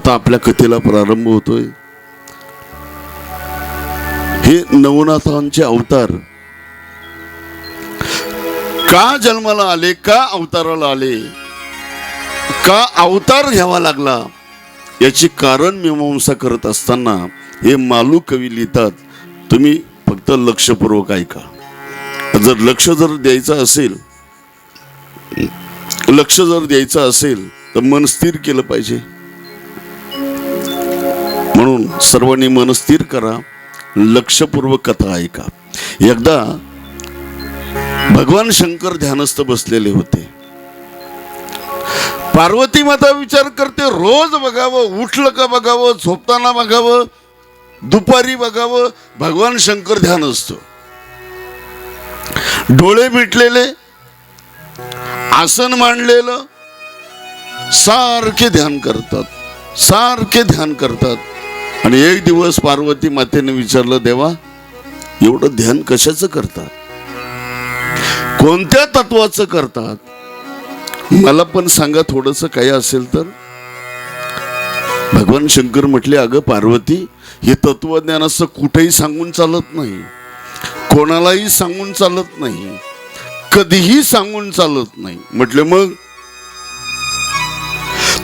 आता आपल्या कथेला प्रारंभ होतोय। हे नवनाथांचे अवतार का जन्माला आले, का अवताराला आले, का अवतार घ्यावा लागला, याची कारण मीमांसा करत असताना हे मालू कवी लिहितात। तुम्ही फक्त लक्षपूर्वक ऐका। जर लक्ष द्यायचं असेल तर मन स्थिर केलं पाहिजे। म्हणून सर्वांनी मन स्थिर करा, लक्षपूर्वक कथा ऐका। एकदा भगवान शंकर ध्यानस्थ बसलेले होते। पार्वती माता विचार करते, रोज बघावं, उठलं का बघावं, झोपताना बघावं, दुपारी बघावं, भगवान शंकर ध्यानस्थ, डोळे मिटलेले, आसन मांडलेलं, सारखे ध्यान करतात। आणि एक दिवस पार्वती मातेने विचारलं, देवा एवढं ध्यान कशाचं करतात, कोणत्या तत्वाचं करतात, मला पण सांगा थोडंसं काही असेल तर। भगवान शंकर म्हटले, अगं पार्वती, हे तत्वज्ञान असं कुठेही सांगून चालत नाही, कोणालाही सांगून चालत नाही, कधीही सांगून चालत नाही। म्हटले मग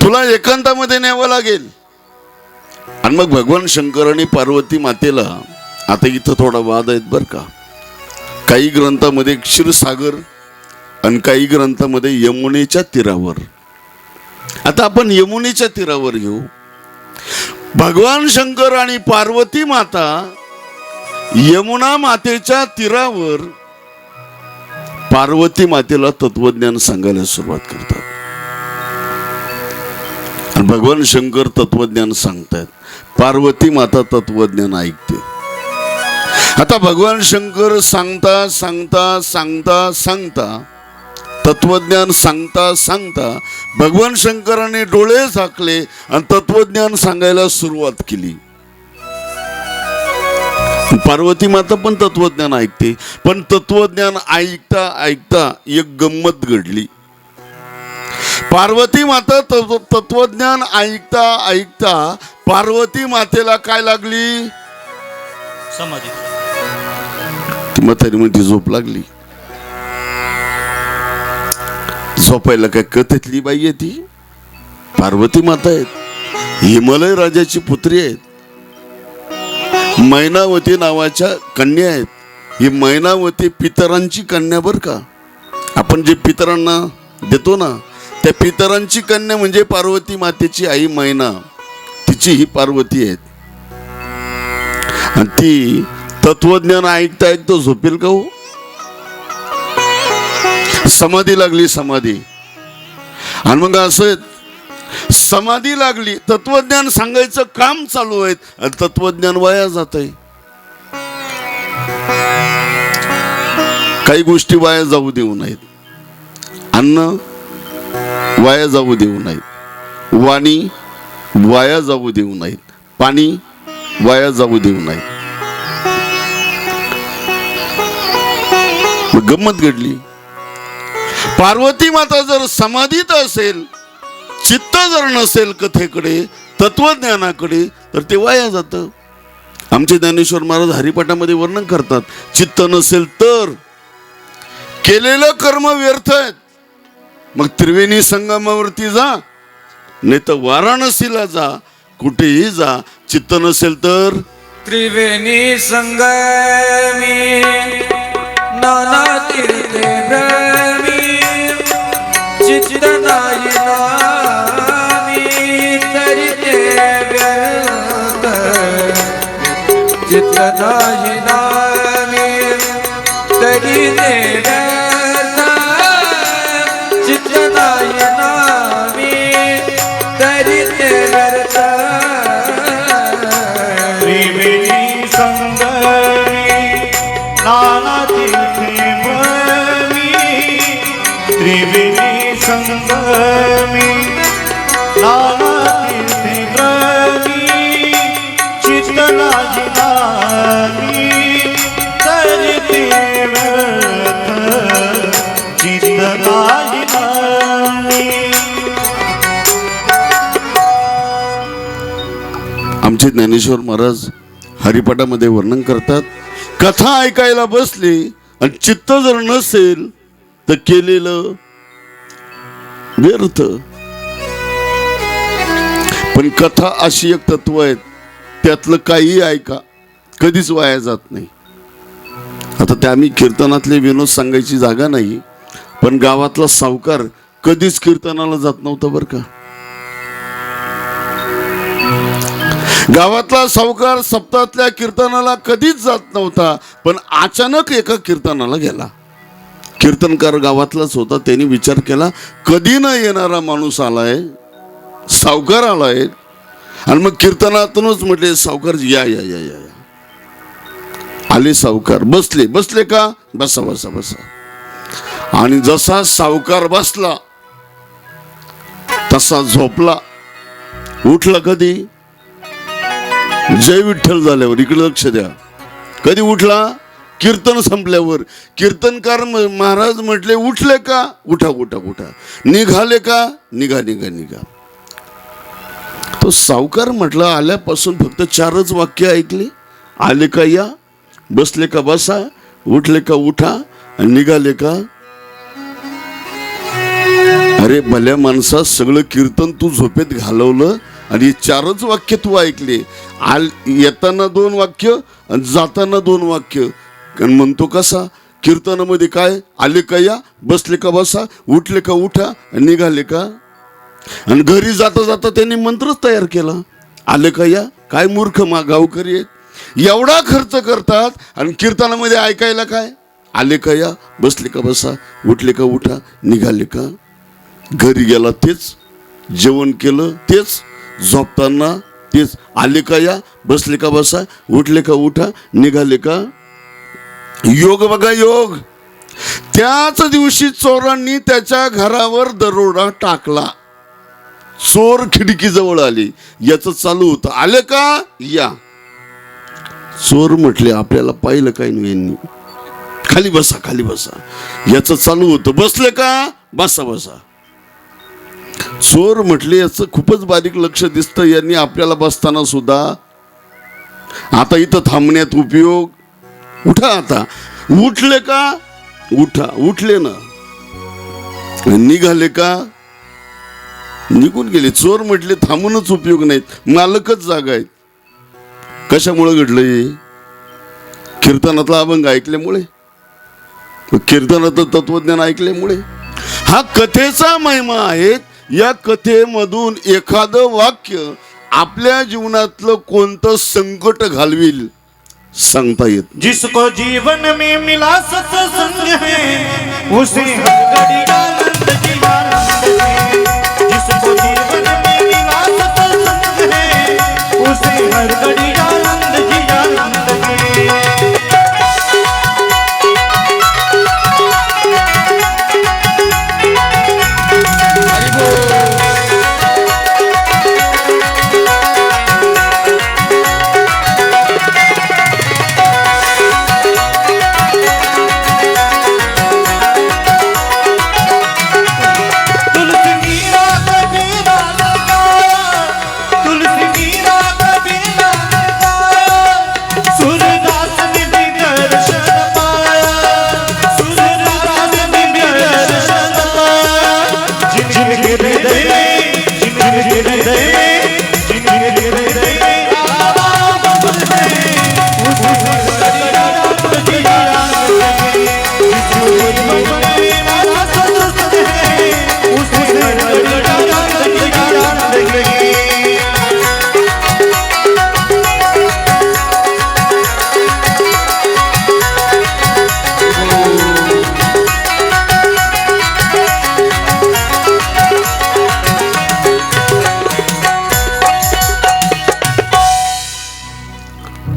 तुला एकांतामध्ये न्यावं लागेल। आणि मग भगवान शंकर आणि पार्वती मातेला, आता इथं थोडा वाद आहेत बर का, काही ग्रंथामध्ये क्षीरसागर आणि काही ग्रंथामध्ये यमुनेच्या तीरावर। आता आपण यमुनेच्या तीरावर घेऊ। भगवान शंकर आणि पार्वती माता यमुना मातेच्या तीरावर पार्वती मातेला तत्वज्ञान सांगायला सुरुवात करतात। आणि भगवान शंकर तत्वज्ञान सांगतात, पार्वती माता तत्वज्ञान ऐकते। आता भगवान शंकर सांगता तत्वज्ञान सांगता भगवान शंकराने डोळे झाकले आणि तत्वज्ञान सांगायला सुरुवात केली। पार्वती माता पण तत्वज्ञान ऐकते, पण तत्वज्ञान ऐकता एक गंमत घडली। पार्वती माता तत्वज्ञान ऐकता पार्वती मातेला काय लागली, समाधी। ती म्हातारीमध्ये झोप लागली। झोपायला काय कथेतली बाई आहे ती, पार्वती माता आहेत, हिमालय राजाची पुत्री आहेत, मैनावती नावाच्या कन्या आहेत। ही मैनावती पितरांची कन्या बर का, आपण जे पितरांना देतो ना, त्या पितरांची कन्या म्हणजे पार्वती मातेची आई मैना, तिची ही पार्वती आहेत। आणि ती तत्वज्ञान ऐकता झोपेल का हो? समाधी लागली, समाधी। आणि मग असं समाधी लागली, तत्वज्ञान सांगायचं काम चालू आहे आणि तत्वज्ञान वाया जात आहे। काही गोष्टी वाया जाऊ देऊ नयेत, अन्न वाया जाऊ देऊ नयेत, वाणी वाया जाऊ देऊ नयेत, पाणी वाया जाऊ देऊ नयेत। गंमत घडली। पार्वती माता जर समाधीत असेल, चित्त जर नसेल कथेकडे, तत्वज्ञानाकडे, तर ते वाया जातं। आमचे ज्ञानेश्वर महाराज हरिपाठामध्ये वर्णन करतात, चित्त नसेल तर केलेलं कर्म व्यर्थ आहेत। मग त्रिवेणी संगमावरती जा, नाही तर वाराणसीला जा, कुठेही जा, चित्त नसेल तर त्रिवेणी संगमी नाना तीर्थे भ्रमी, चित्त नाही नामी तरी ते व्यर्थ, चित्त नाही नामी तरी ते व्यर्थ, चित्त नाही नामी तरी ते व्यर्थ। त्रिवेणी संगमी नाना तीर्थे भ्रमी, त्रिवेणी संगमी नाना तीर्थे भ्रमी, चित्त नाही नामी तरी ते व्यर्थ, चित्त नाही नामी। आमचे ज्ञानेश्वर महाराज हरिपाठामध्ये वर्णन करतात, कथा ऐकायला बसले आणि चित्त जर नसेल तर केलेलं व्यर्थ. पण कथा अशी एक तत्व आहेत, त्यातलं काही ऐका, कधीच वाया जात नाही. आता त्या आम्ही कीर्तनातले विनोद सांगायची जागा नाही, पण गावातला सावकार कधीच कीर्तनाला जात नव्हता बरं का. गावातला सावकार सप्ताहातल्या कीर्तनाला कधीच जात नव्हता, पण अचानक एका कीर्तनाला गेला. कीर्तनकार गावातलाच होता. त्यांनी विचार केला, कधी न येणारा माणूस आलाय, सावकार आलाय. आणि मग कीर्तनातूनच म्हटले, सावकारजी या या या या. आले सावकार, बसले का, बसा बसा बसा. आणि जसा सावकार बसला तसा झोपला. उठला कधी, जय विठ्ठल झाल्यावर. इकडे लक्ष द्या, कधी उठला, कीर्तन संपल्यावर. कीर्तनकार महाराज म्हटले, उठले का, उठा उठा उठा. निघाले का, निघा निघा निघा. तो सावकार म्हटलं, आल्यापासून फक्त 4च वाक्य ऐकले. आले का या, बसले का बसा, उठले का उठा, आणि निघाले का. अरे भल्या माणसा, सगळं कीर्तन तू झोपेत घालवलं आणि 4च वाक्य तू ऐकले. येताना 2 वाक्य आणि जाताना 2 वाक्य. कारण म्हणतो कसा कीर्तनामध्ये काय, आले का या, बसले का बसा, उठले का उठा, आणि निघाले का. आणि घरी जाता जाता त्यांनी मंत्रच तयार केला, आले का या. काय मूर्ख गावकरी आहेत, एवढा खर्च करतात आणि कीर्तनामध्ये ऐकायला काय, आले का या, बसले का बसा, उठले का उठा, निघाले का. घरी गेला तेच, जेवण केलं तेच, झोपताना तेच, आले का या, बसले का बसा, उठले का उठा, निघाले का. योग बघा योग. त्याच दिवशी चोरांनी त्याच्या घरावर दरोडा टाकला. चोर खिडकीजवळ आले, याच चालू होतं, आले का या. चोर म्हटले, आपल्याला पाहिलं काय नाही यांनी, खाली बसा खाली बसा. याच चालू होतं, बसले का, बसा बसा. चोर म्हटले, याच खूपच बारीक लक्ष दिसतं, यांनी आपल्याला बसताना सुद्धा. आता इथं थांबण्यात उपयोग, उठा आता. उठले का, उठा, उठले ना. निघाले का, निघून गेले. चोर म्हटले, थांबूनच उपयोग नाहीत, मालकच जागा आहेत. कशामुळे घडलंय, कीर्तनातला अभंग ऐकल्यामुळे, कीर्तनातलं तत्वज्ञान ऐकल्यामुळे. हा कथेचा महिमा आहे. या कथेमधून एखादं वाक्य आपल्या जीवनातलं कोणतं संकट घालविल सांगता येत. जिसको जीवन में मिला सत्संग है, उसे हर घड़ी आनंद की आनंद है. जिसको जीवन में मिला सत्संग है, उसे हर घड़ी आनंद की आनंद है.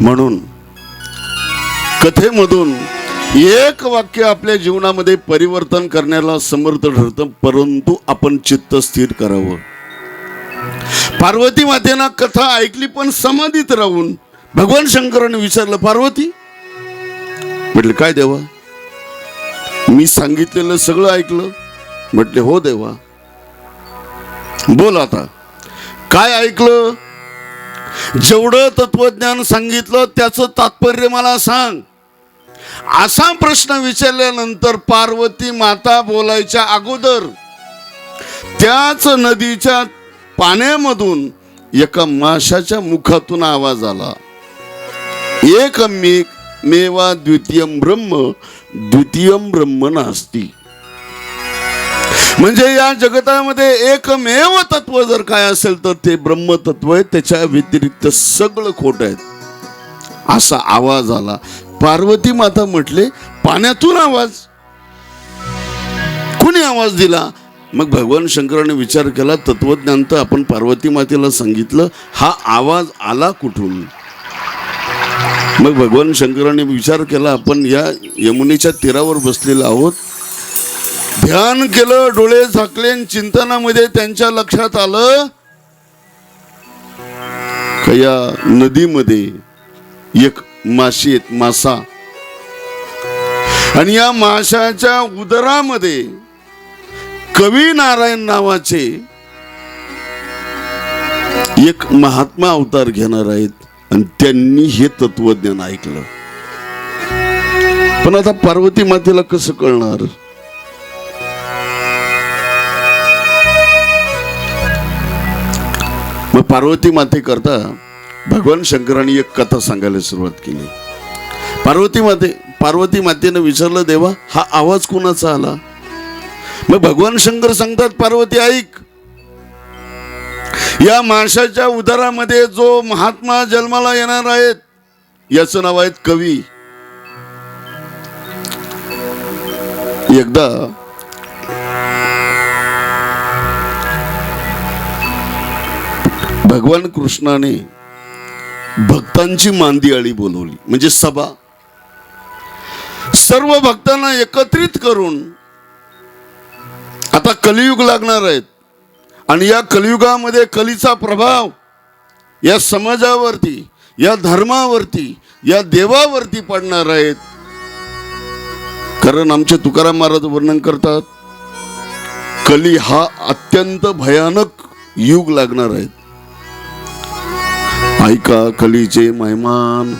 म्हणून कथेमधून एक वाक्य आपल्या जीवनामध्ये परिवर्तन करण्याला समर्थ ठरतं, परंतु आपण चित्त स्थिर करावं. पार्वती मातेनं कथा ऐकली, पण समाधीत राहून भगवान शंकराने विचारलं, पार्वती, म्हटले काय देवा, मी सांगितलेलं सगळं ऐकलं. म्हटले हो देवा. बोल आता काय ऐकलं. जेवढं तत्वज्ञान सांगितलं त्याचं तात्पर्य मला सांग, असा प्रश्न विचारल्यानंतर पार्वती माता बोलायच्या अगोदर त्याच नदीच्या पाण्यामधून एका माशाच्या मुखातून आवाज आला, एकमेवा द्वितीयम ब्रह्म नास्ति. म्हणजे या जगतामध्ये एकमेव तत्व जर काय असेल तर ते ब्रह्मतत्व आहे, त्याच्या व्यतिरिक्त सगळं खोट आहे. असा आवाज आला. पार्वती माता म्हटले, पाण्यातून आवाज? कुणी आवाज दिला? मग भगवान शंकराने विचार केला, तत्वज्ञान तर आपण पार्वती मातेला सांगितलं, हा आवाज आला कुठून? मग भगवान शंकराने विचार केला, आपण या यमुनेच्या तीरावर बसलेलो आहोत, ध्यान केलं, डोळे झाकले, चिंतनामध्ये त्यांच्या लक्षात आलं का या नदीमध्ये एक माशी आहेत, मासा, आणि या माशाच्या उदरामध्ये कवी नारायण नावाचे एक महात्मा अवतार घेणार आहेत, आणि त्यांनी हे तत्वज्ञान ऐकलं. पण आता पार्वती मातेला कसं कळणार? मग पार्वती माते करता भगवान शंकरांनी एक कथा सांगायला सुरुवात केली. पार्वती मातेनं विचारलं, देवा हा आवाज कोणाचा आला? मग भगवान शंकर सांगतात, पार्वती ऐक, या माशाच्या उदरामध्ये जो महात्मा जन्माला येणार आहेत याचं नाव आहे कवी. एकदा भगवान कृष्णाने भक्तांची मांदियाळी बोलवली, म्हणजे सभा. सर्व भक्तांना एकत्रित करून आता कलियुग लागणार आहेत, आणि या कलियुगामध्ये कलीचा प्रभाव या समाजावरती, या धर्मावरती, या देवावरती पडणार आहेत. कारण आमचे तुकाराम महाराज वर्णन करतात, कली हा अत्यंत भयानक युग लागणार आहे. ऐका कलीचे मैमान,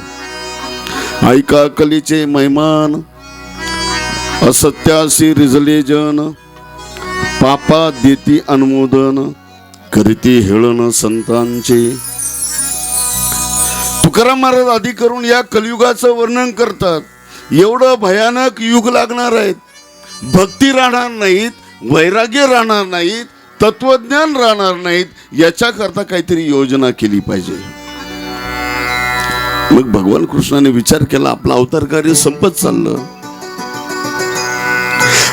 ऐका कलीचे मैमान, असत्यासी रिजले जन, पापा देती अनुमोदन, करीती हेळन संतांचे. तुकाराम महाराज आधी करून या कलियुगाचं वर्णन करतात. एवढं भयानक युग लागणार आहेत, भक्ती राहणार नाहीत, वैराग्य राहणार नाहीत, तत्वज्ञान राहणार नाहीत, याच्याकरता काहीतरी योजना केली पाहिजे. मग भगवान कृष्णाने विचार केला, आपला अवतार कार्य संपत चाललं.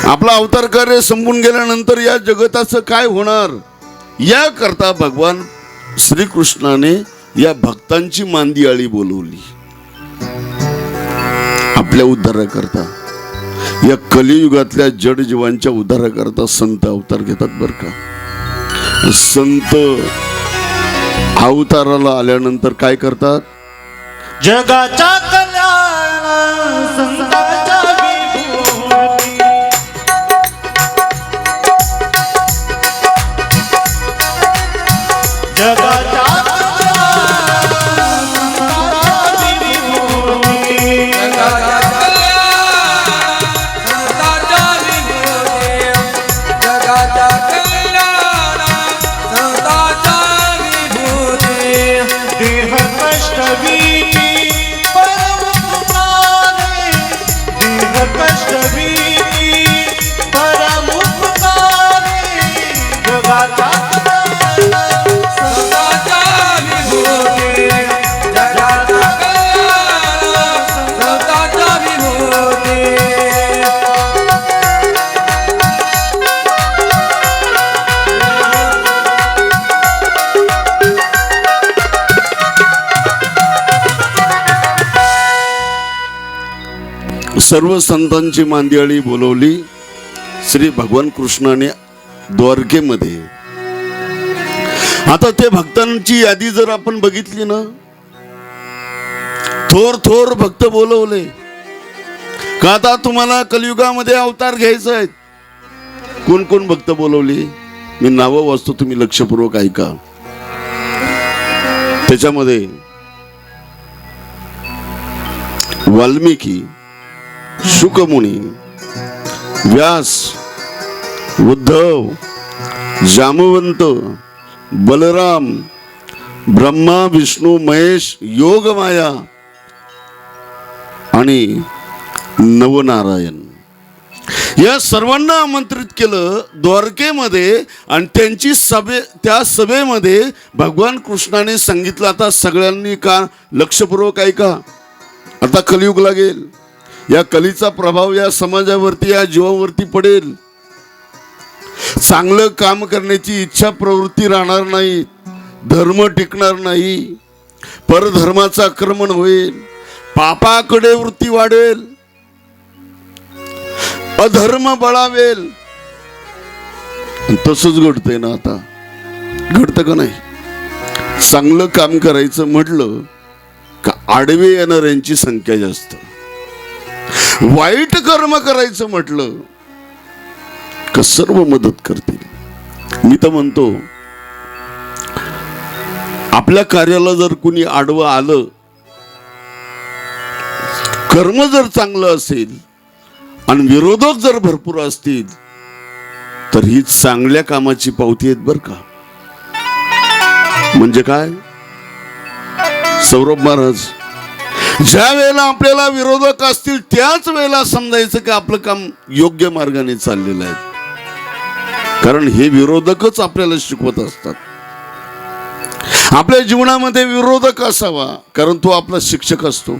आपला अवतार कार्य संपून गेल्यानंतर या जगताचं काय होणार, याकरता भगवान श्रीकृष्णाने या भक्तांची मांदियाळी बोलवली आपल्या उद्धाराकरता. या कलियुगातल्या जड जीवांच्या उद्धाराकरता संत अवतार घेतात बर का. संत अवताराला आल्यानंतर काय करतात? जगाच्या कल्याण संतांच्या विभूती, जगाच्या सर्व संतांची मांदियाळी बोलवली श्री भगवान कृष्णाने द्वारकेमध्ये. आता ते भक्तांची यादी जर आपण बघितली ना, थोर थोर भक्त बोलवले का आता तुम्हाला कलियुगामध्ये अवतार घ्यायचा आहे. कोण कोण भक्त बोलवली मी नावं वाचतो, तुम्ही लक्षपूर्वक ऐका. त्याच्यामध्ये वाल्मिकी, शुकमुनी, व्यास, उद्धव, जामवंत, बलराम, ब्रह्मा, विष्णू, महेश, योगमाया आणि नवनारायण या सर्वांना आमंत्रित केलं द्वारकेमध्ये. आणि त्यांची त्या सभेमध्ये भगवान कृष्णाने सांगितलं, आता सगळ्यांनी का लक्षपूर्वक ऐका, आता कलियुग लागेल, या कलीचा प्रभाव या समाजावरती, या जीवावरती पडेल. चांगलं काम करण्याची इच्छा प्रवृत्ती राहणार नाही, धर्म टिकणार नाही, परधर्माचं आक्रमण होईल, पापाकडे वृत्ती वाढेल, अधर्म बळावेल. तसंच घडतंय ना, आता घडतं का नाही? चांगलं काम करायचं म्हटलं का आडवे येणाऱ्यांची संख्या जास्त, वाईट कर्म करायचं म्हटलं का सर्व मदत करतील. मी तर म्हणतो, आपल्या कार्याला जर कुणी आडवं आलं, कर्म जर चांगलं असेल आणि विरोधक जर भरपूर असतील, तर ही चांगल्या कामाची पावती आहेत बर का. म्हणजे काय, सौरभ महाराज, ज्या वेळेला आपल्याला विरोधक असतील त्याच वेळेला समजायचं की आपलं काम योग्य मार्गाने चाललेलं आहे. कारण हे विरोधकच आपल्याला शिकवत असतात. आपल्या जीवनामध्ये विरोधक असावा, कारण तो आपला शिक्षक असतो.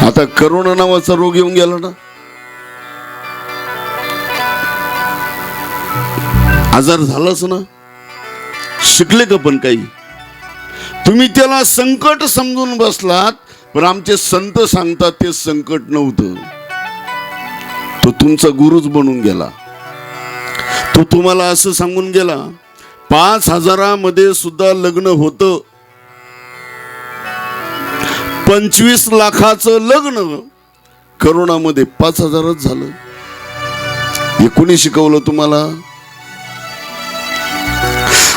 आता करोना नावाचा रोग येऊन गेला ना, आजार झालाच ना, शिकले का पण काही? तुम्ही त्याला संकट समजून बसलात, पण आमचे संत सांगतात ते संकट नव्हतं, तो तुमचा गुरुच बनून गेला. तो तुम्हाला असं सांगून गेला, 5,000 सुद्धा लग्न होतं, 25 लाखाचं लग्न करोनामध्ये 5,000च झालं. हे कोणी शिकवलं तुम्हाला?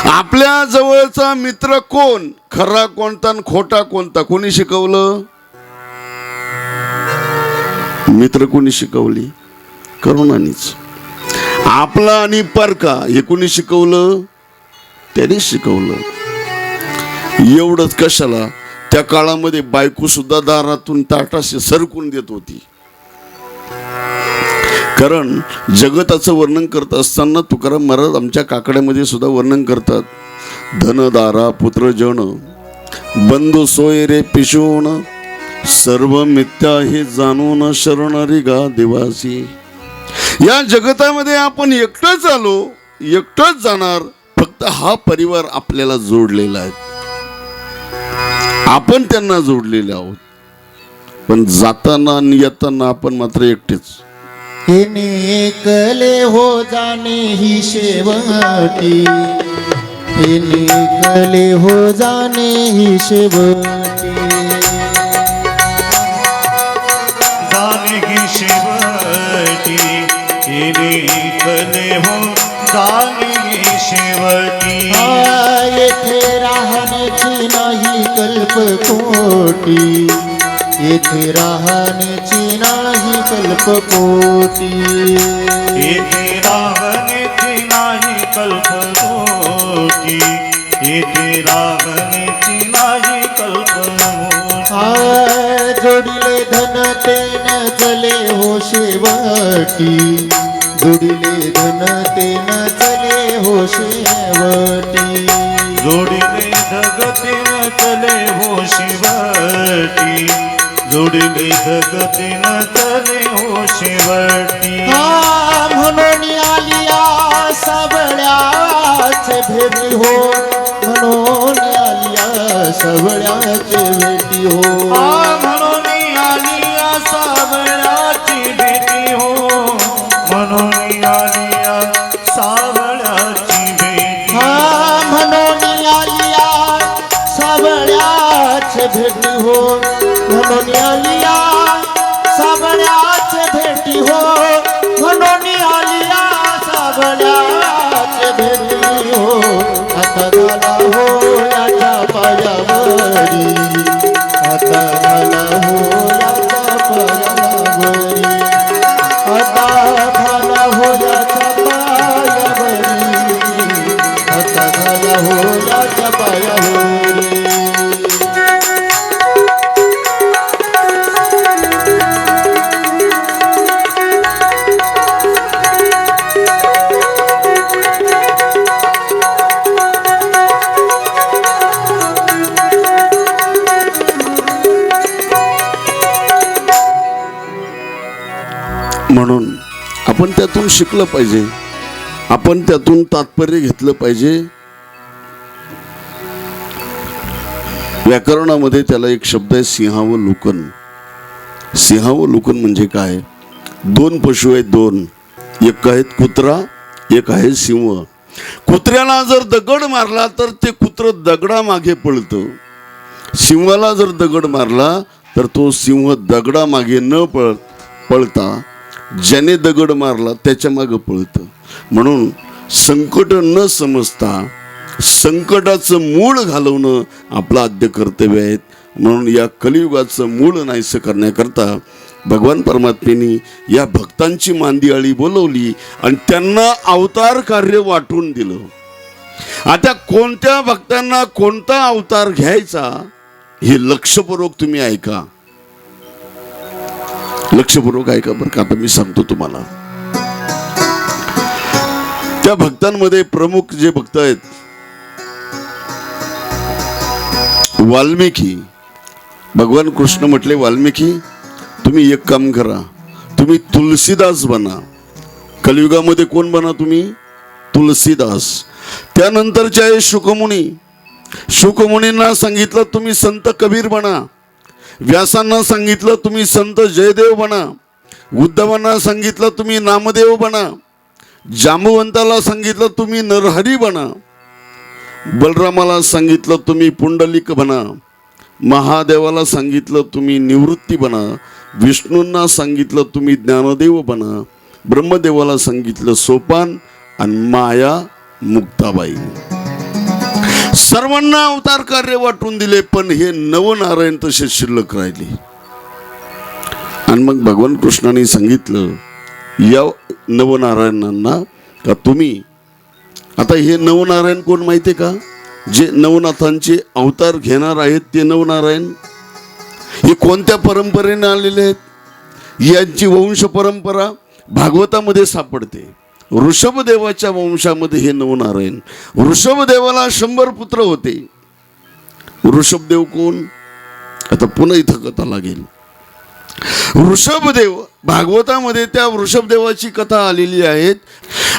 आपल्या जवळचा मित्र कोण, खरा कोणता आणि खोटा कोणता, कोणी शिकवलं? मित्र कोणी शिकवली? करोनानीच. आपला आणि परका हे कोणी शिकवलं? त्याने शिकवलं. एवढंच कशाला, त्या काळामध्ये बायको सुद्धा दारातून ताटाशी सरकून देत होती. कारण जगताचं वर्णन करत असताना तुकाराम महाराज आमच्या काकड्यामध्ये सुद्धा वर्णन करतात, धनदारा पुत्रजन बंधू सोय रे पिशोन, सर्व मिथ्या हे जाणून शरणारी गा देवासी. या जगतामध्ये आपण एकटंच आलो, एकटंच जाणार. फक्त हा परिवार आपल्याला जोडलेला आहे, आपण त्यांना जोडलेले आहोत. पण जाताना आणि येताना आपण मात्र एकटेच. निकले हो जाने ही शेवटी, निकले हो जाने ही शेवटी, जाने की शेवटी, निकले हो जाने की शेवटी. येथे राहण्याची नाही कल्पकोटी, येथे राहण्याची नाही कल्पकोटी, येथे राहण्याची नाही कल्पकोटी, येथे राहण्याची नाही कल्पकोटी. जोडिले धन तेन चले हो शेवटी, जोडिले धन तेन चले हो शेवटी, जोडिले जगतीन चले हो शेवटी, जोडिले जगतीन चले हो शेवटी. म्हणून आलिया सबळ्याचे भेटी हो, म्हणून आलिया सबळ्याचे भेटी हो, म्हणून आलिया सावळ्याची भेटी हो, म्हणून आलिया सावळ्याची भेटी. म्हणून आलिया सबळ्याचे भेटी हो, म्हणून आलिया सबळ्याचे भेटी हो, म्हणून आलिया सबळ्याचे भेटी हो. आता झाला हो याच्या पायावरी, आता झाला हो याच्या पायावरी, आता झाला हो याच्या पायावरी, आता झाला हो याच्या पायावरी. म्हणून आपण त्यातून शिकलं पाहिजे, आपण त्यातून तात्पर्य घेतलं पाहिजे. व्याकरणामध्ये त्याला एक शब्द आहे सिंहावलोकन. सिंहावलोकन म्हणजे काय? दोन पशु आहेत, दोन. एक आहेत कुत्रा, एक आहे सिंह. कुत्र्याला जर दगड मारला तर ते कुत्र दगडामागे पळतं. सिंहाला जर दगड मारला तर तो सिंह दगडामागे न पळता ज्याने दगड मारला त्याच्या मागे पळतं. म्हणून संकट न समजता संकटाचं मूळ घालवणं आपलं आद्य कर्तव्य आहे. म्हणून या कलियुगाचं मूळ नाहीसं करण्याकरता भगवान परमात्म्याने या भक्तांची मांदियाळी बोलवली आणि त्यांना अवतार कार्य वाटून दिलं. आता कोणत्या भक्तांना कोणता अवतार घ्यायचा हे लक्षपूर्वक तुम्ही ऐका, लक्षपूर्वक ऐका बरं का. आता मी सांगतो तुम्हाला. त्या भक्तांमध्ये प्रमुख जे भक्त आहेत, वाल्मिकी. भगवान कृष्ण म्हटले, वाल्मिकी तुम्ही एक काम करा, तुम्ही तुलसीदास बना. कलियुगामध्ये कोण बना तुम्ही? तुलसीदास. त्यानंतरचे आहे शुकमुनी. शुकमुनींना सांगितलं तुम्ही संत कबीर बना. व्यासांना सांगितलं तुम्ही संत जयदेव बना. उद्धवांना सांगितलं तुम्ही नामदेव बना. जांबुवंताला सांगितलं तुम्ही नरहरी बना. बलरामाला सांगितलं तुम्ही पुंडलिक बना. महादेवाला सांगितलं तुम्ही निवृत्ती बना. विष्णूंना सांगितलं तुम्ही ज्ञानदेव बना. ब्रह्मदेवाला सांगितलं सोपान आणि माया मुक्ताबाई. सर्वांना अवतार कार्य वाटून दिले, पण हे नवनारायण तसे शिल्लक राहिले. आणि मग भगवान कृष्णाने सांगितलं या नवनारायणांना का तुम्ही आता हे नवनारायण कोण माहितीये का? जे नवनाथांचे अवतार घेणार आहेत ते नवनारायण. हे कोणत्या परंपरेने आलेले आहेत? यांची वंश परंपरा भागवतामध्ये सापडते. ऋषभदेवाच्या वंशामध्ये हे नवनारायण. ऋषभदेवाला 100 पुत्र होते. ऋषभदेव कोण? आता पुन्हा इथं कथा लागेल. ऋषभदेव भागवतामध्ये त्या वृषभदेवाची कथा आलेली आहे.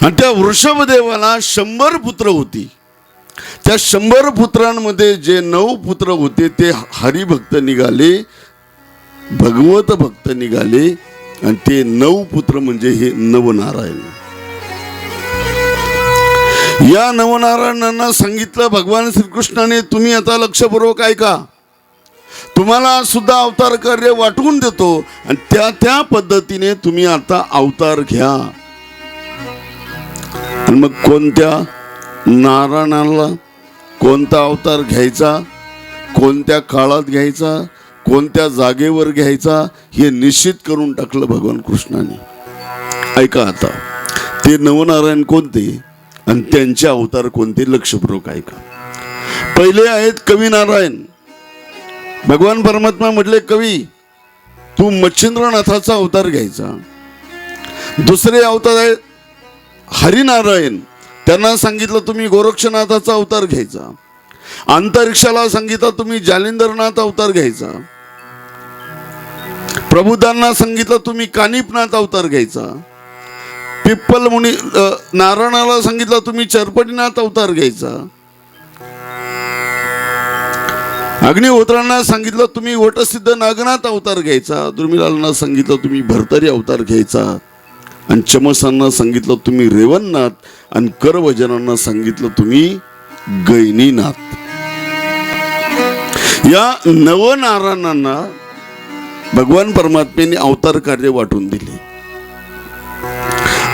आणि त्या वृषभदेवाला 100 पुत्र होती. त्या 100 पुत्रांमध्ये जे 9 पुत्र होते ते हरिभक्त निघाले, भगवत भक्त निघाले. आणि ते 9 पुत्र म्हणजे हे नवनारायण. या नवनारायणांना सांगितलं भगवान श्रीकृष्णाने, तुम्ही आता लक्षपूर्वक ऐका, तुम्हाला सुद्धा अवतार कार्य वाटवून देतो आणि त्या पद्धतीने तुम्ही आता अवतार घ्या. आणि मग कोणत्या नारायणाला कोणता अवतार घ्यायचा, कोणत्या काळात घ्यायचा, कोणत्या जागेवर घ्यायचा हे निश्चित करून टाकलं भगवान कृष्णाने. ऐका आता ते नवनारायण कोणते आणि त्यांचे अवतार कोणते, लक्षपूर्वक ऐका. पहिले आहेत कवी नारायण. भगवान परमात्मा म्हटले, कवी तू मच्छिंद्रनाथाचा अवतार घ्यायचा. दुसरे अवतार आहे हरिनारायण. त्यांना सांगितलं तुम्ही गोरक्षनाथाचा अवतार घ्यायचा. अंतरिक्षाला सांगितलं तुम्ही जालिंदरनाथ अवतार घ्यायचा. प्रबुद्धांना सांगितलं तुम्ही कानिपनाथ अवतार घ्यायचा. पिप्पल मुनी नारायणाला सांगितलं तुम्ही चरपटीनाथ अवतार घ्यायचा. अग्निहोत्रांना सांगितलं तुम्ही वटसिद्ध नागनाथ अवतार घ्यायचा. दुर्मिळांना सांगितलं तुम्ही भरतरी अवतार घ्यायचा. आणि चमसांना सांगितलं तुम्ही रेवणनाथ. आणि करवजनांना सांगितलं तुम्ही गैनीनाथ. या नवनारायणांना भगवान परमात्म्याने अवतार कार्य वाटून दिले.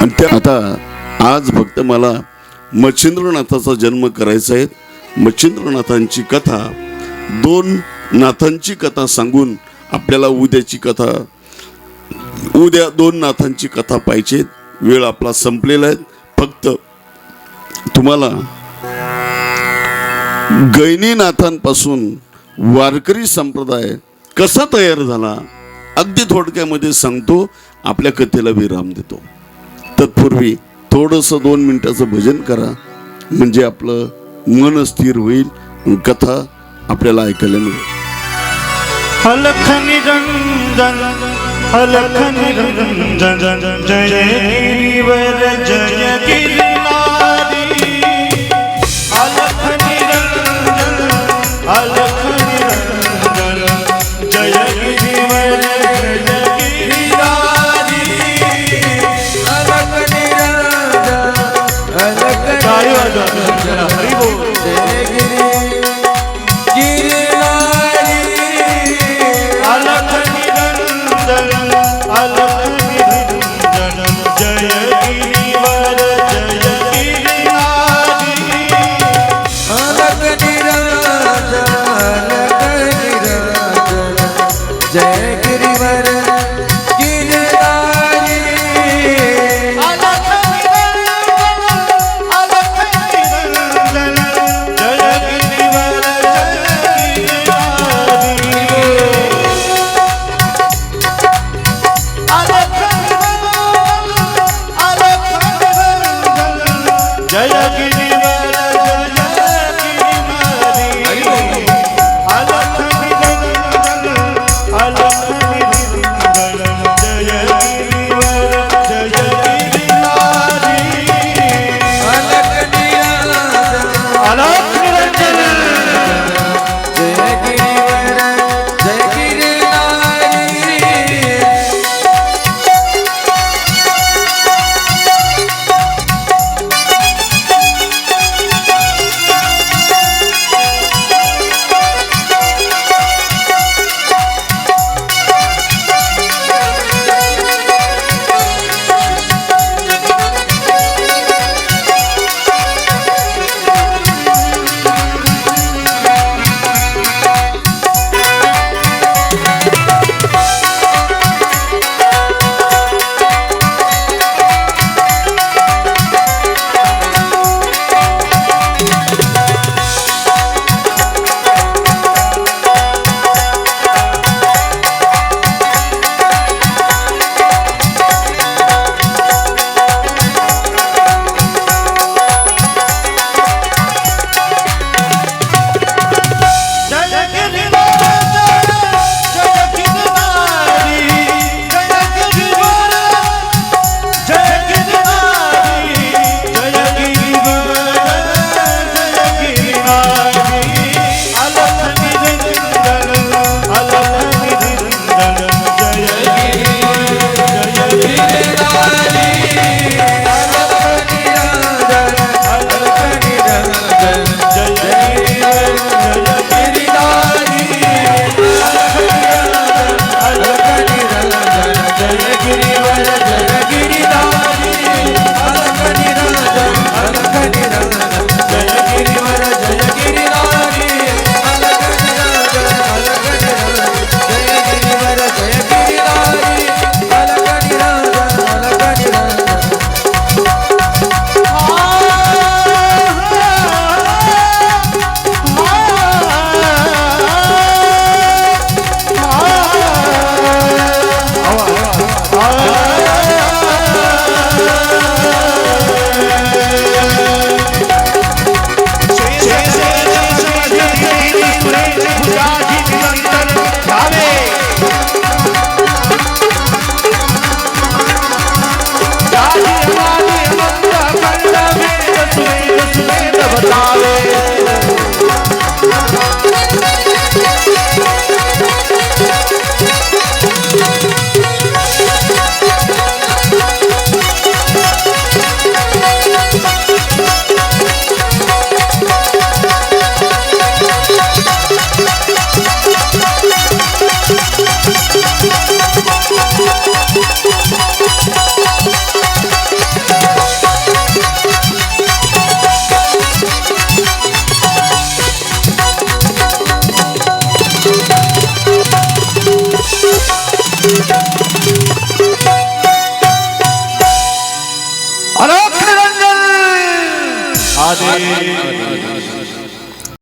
आणि ते आता आज फक्त मला मच्छिंद्रनाथाचा जन्म करायचा आहे. मच्छिंद्रनाथांची कथा, 2 नाथांची कथा सांगून आपल्याला उद्याची कथा, उद्या 2 नाथांची कथा पाहिजे. वेळ आपला संपलेला आहे. फक्त तुम्हाला गैनीनाथांपासून वारकरी संप्रदाय कसा तयार झाला अगदी थोडक्यामध्ये सांगतो. आपल्या कथेला विराम देतो. तत्पूर्वी थोडंसं 2 मिनिटाचं भजन करा, म्हणजे आपलं मन स्थिर होईल. कथा आपल्याला ऐकायला मिळेल. अलख निरंजन अलख निरंजन जय गिरिवर जय गिरनारी. अलख निरंजन अलख निरंजन जय गिरिवर जय गिरनारी. अलख निरंजन अलख टाळी वाजवा. हरी बोल. जय गिरनारी. अलख निरंजन अलख निरंजन जय गिरिवर जय अलोक निरंजन आदे